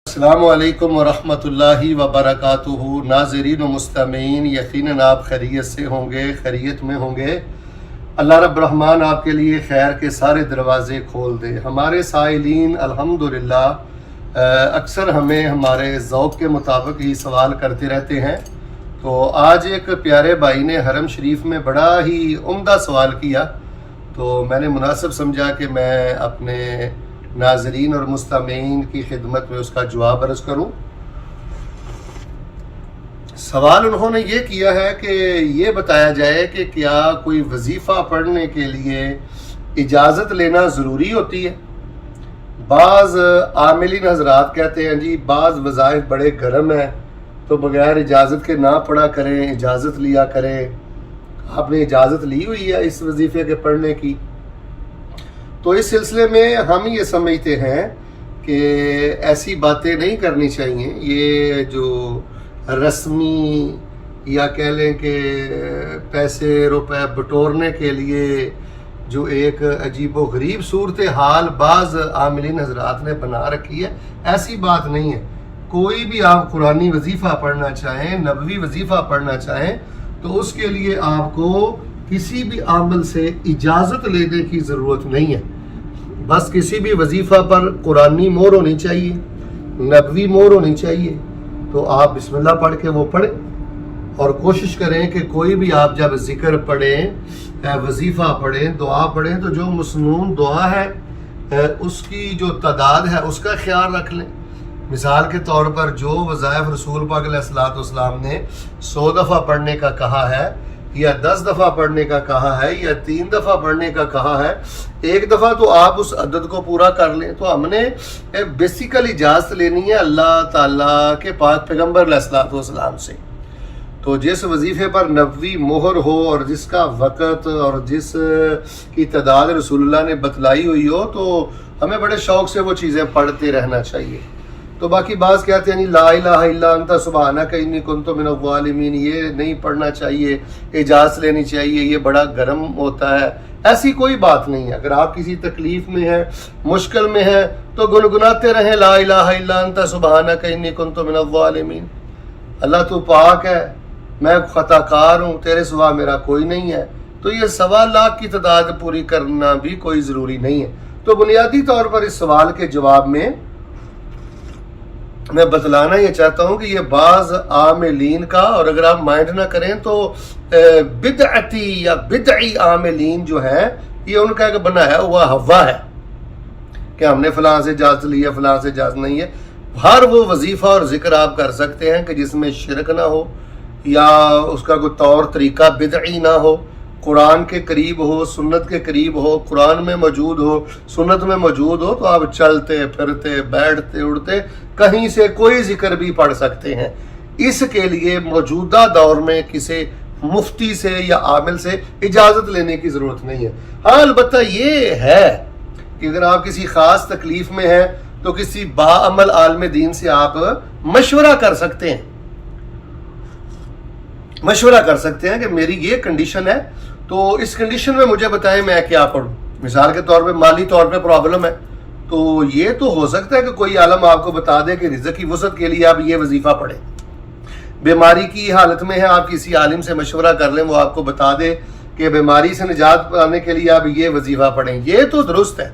السلام علیکم ورحمۃ اللہ وبرکاتہ۔ ناظرین و مستمعین، یقیناً آپ خیریت سے ہوں گے، خیریت میں ہوں گے۔ اللہ رب الرحمن آپ کے لیے خیر کے سارے دروازے کھول دے۔ ہمارے سائلین الحمدللہ اکثر ہمیں ہمارے ذوق کے مطابق ہی سوال کرتے رہتے ہیں۔ تو آج ایک پیارے بھائی نے حرم شریف میں بڑا ہی عمدہ سوال کیا، تو میں نے مناسب سمجھا کہ میں اپنے ناظرین اور مستمعین کی خدمت میں اس کا جواب عرض کروں۔ سوال انہوں نے یہ کیا ہے کہ یہ بتایا جائے کہ کیا کوئی وظیفہ پڑھنے کے لیے اجازت لینا ضروری ہوتی ہے؟ بعض عاملین حضرات کہتے ہیں جی بعض وظائف بڑے گرم ہیں تو بغیر اجازت کے نہ پڑھا کریں، اجازت لیا کریں۔ آپ نے اجازت لی ہوئی ہے اس وظیفے کے پڑھنے کی؟ تو اس سلسلے میں ہم یہ سمجھتے ہیں کہ ایسی باتیں نہیں کرنی چاہیے۔ یہ جو رسمی یا کہہ لیں کہ پیسے روپے بٹورنے کے لیے جو ایک عجیب و غریب صورتحال بعض عاملین حضرات نے بنا رکھی ہے، ایسی بات نہیں ہے۔ کوئی بھی آپ قرآنی وظیفہ پڑھنا چاہیں، نبوی وظیفہ پڑھنا چاہیں، تو اس کے لیے آپ کو کسی بھی عمل سے اجازت لینے کی ضرورت نہیں ہے۔ بس کسی بھی وظیفہ پر قرآنی مہر ہونی چاہیے، نبوی مہر ہونی چاہیے، تو آپ بسم اللہ پڑھ کے وہ پڑھیں، اور کوشش کریں کہ کوئی بھی آپ جب ذکر پڑھیں، وظیفہ پڑھیں، دعا پڑھیں، تو جو مسنون دعا ہے اس کی جو تعداد ہے اس کا خیال رکھ لیں۔ مثال کے طور پر جو وظائف رسول پاک علیہ الصلوۃ والسلام نے 100 دفعہ پڑھنے کا کہا ہے، یا 10 دفعہ پڑھنے کا کہا ہے، یا 3 دفعہ پڑھنے کا کہا ہے، ایک دفعہ تو آپ اس عدد کو پورا کر لیں۔ تو ہم نے بیسیکل اجازت لینی ہے اللہ تعالیٰ کے پاک پیغمبر علیہ الصلوۃ والسلام سے۔ تو جس وظیفے پر نبوی مہر ہو اور جس کا وقت اور جس کی تعداد رسول اللہ نے بتلائی ہوئی ہو، تو ہمیں بڑے شوق سے وہ چیزیں پڑھتے رہنا چاہیے۔ تو باقی بعض کہتے ہیں لا الہ الا انت سبحانک انی کنت من الظالمین، یہ نہیں پڑھنا چاہیے، اجازت لینی چاہیے، یہ بڑا گرم ہوتا ہے۔ ایسی کوئی بات نہیں ہے۔ اگر آپ کسی تکلیف میں ہیں، مشکل میں ہیں، تو گنگناتے رہیں لا الہ الا انت سبحانک انی کنت من الظالمین۔ اللہ تو پاک ہے، میں خطا کار ہوں، تیرے سوا میرا کوئی نہیں ہے۔ تو یہ 1.25 لاکھ کی تعداد پوری کرنا بھی کوئی ضروری نہیں ہے۔ تو بنیادی طور پر اس سوال کے جواب میں بتلانا یہ چاہتا ہوں کہ یہ بعض عاملین کا، اور اگر آپ مائنڈ نہ کریں تو بدعتی یا بدعی عاملین جو ہیں، یہ ان کا ایک بنایا ہوا ہوا ہے کہ ہم نے فلاں سے اجازت لی ہے، فلاں سے اجازت نہیں ہے۔ ہر وہ وظیفہ اور ذکر آپ کر سکتے ہیں کہ جس میں شرک نہ ہو، یا اس کا کوئی طور طریقہ بدعی نہ ہو، قرآن کے قریب ہو، سنت کے قریب ہو، قرآن میں موجود ہو، سنت میں موجود ہو، تو آپ چلتے پھرتے بیٹھتے اڑتے کہیں سے کوئی ذکر بھی پڑھ سکتے ہیں۔ اس کے لیے موجودہ دور میں کسی مفتی سے یا عامل سے اجازت لینے کی ضرورت نہیں ہے۔ ہاں البتہ یہ ہے کہ اگر آپ کسی خاص تکلیف میں ہیں تو کسی باعمل عالم دین سے آپ مشورہ کر سکتے ہیں، مشورہ کر سکتے ہیں کہ میری یہ کنڈیشن ہے، تو اس کنڈیشن میں مجھے بتائیں میں کیا پڑھوں۔ مثال کے طور پہ مالی طور پہ پرابلم ہے، تو یہ تو ہو سکتا ہے کہ کوئی عالم آپ کو بتا دے کہ رزق کی وسعت کے لیے آپ یہ وظیفہ پڑھیں۔ بیماری کی حالت میں ہے، آپ کسی عالم سے مشورہ کر لیں، وہ آپ کو بتا دے کہ بیماری سے نجات پانے کے لیے آپ یہ وظیفہ پڑھیں، یہ تو درست ہے۔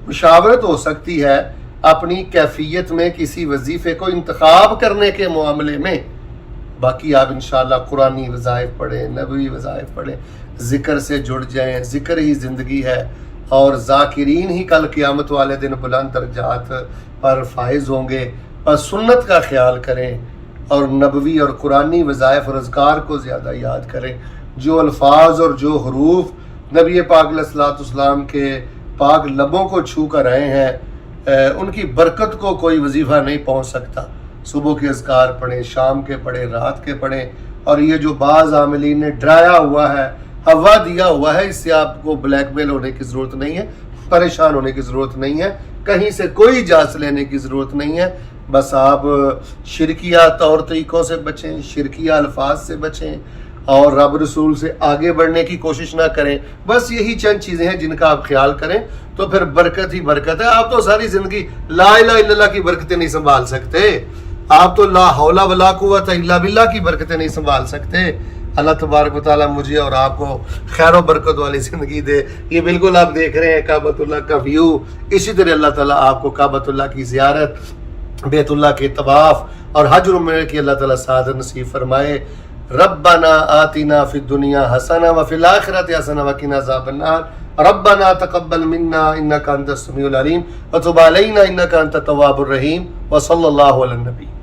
مشاورت ہو سکتی ہے اپنی کیفیت میں کسی وظیفے کو انتخاب کرنے کے معاملے میں۔ باقی آپ انشاءاللہ قرآنی وظائف پڑھیں، نبوی وظائف پڑھیں، ذکر سے جڑ جائیں، ذکر ہی زندگی ہے، اور ذاکرین ہی کل قیامت والے دن بلند درجات پر فائز ہوں گے۔ بس سنت کا خیال کریں اور نبوی اور قرآنی وظائف اور اذکار کو زیادہ یاد کریں۔ جو الفاظ اور جو حروف نبی پاک علیہ الصلوۃ والسلام کے پاک لبوں کو چھو کر آئے ہیں، ان کی برکت کو کوئی وظیفہ نہیں پہنچ سکتا۔ صبح کے اذکار پڑھیں، شام کے پڑھیں، رات کے پڑھیں، اور یہ جو بعض عاملین نے ڈرایا ہوا ہے، ہوا دیا ہوا ہے، اس سے آپ کو بلیک میل ہونے کی ضرورت نہیں ہے، پریشان ہونے کی ضرورت نہیں ہے، کہیں سے کوئی اجازت لینے کی ضرورت نہیں ہے۔ بس آپ شرکیہ طور طریقوں سے بچیں، شرکیہ الفاظ سے بچیں، اور رب رسول سے آگے بڑھنے کی کوشش نہ کریں. بس یہی چند چیزیں ہیں جن کا آپ خیال کریں تو پھر برکت ہی برکت ہے. آپ تو ساری زندگی لا الہ الا اللہ کی برکتیں نہیں سنبھال سکتے. آپ تو لا حول ولا قوت الا باللہ کی برکتیں نہیں سنبھال سکتے. اللہ تبارک و تعالیٰ مجھے اور آپ کو خیر و برکت والی زندگی دے. یہ بالکل آپ دیکھ رہے ہیں کعبۃ اللہ کا ویو. اسی طرح اللہ تعالیٰ آپ کو کعبۃ اللہ کی زیارت, بیت اللہ کے طواف اور حج اور عمرہ کی اللہ تعالیٰ سعادت نصیب فرمائے. ربنا آتنا فی الدنیا حسنہ وفی الآخرۃ حسنہ وقنا عذاب النار. ربنا تقبل منا انک انت السمیع العلیم وتب علینا انک انت التواب الرحیم. وصلی اللہ علی النبی.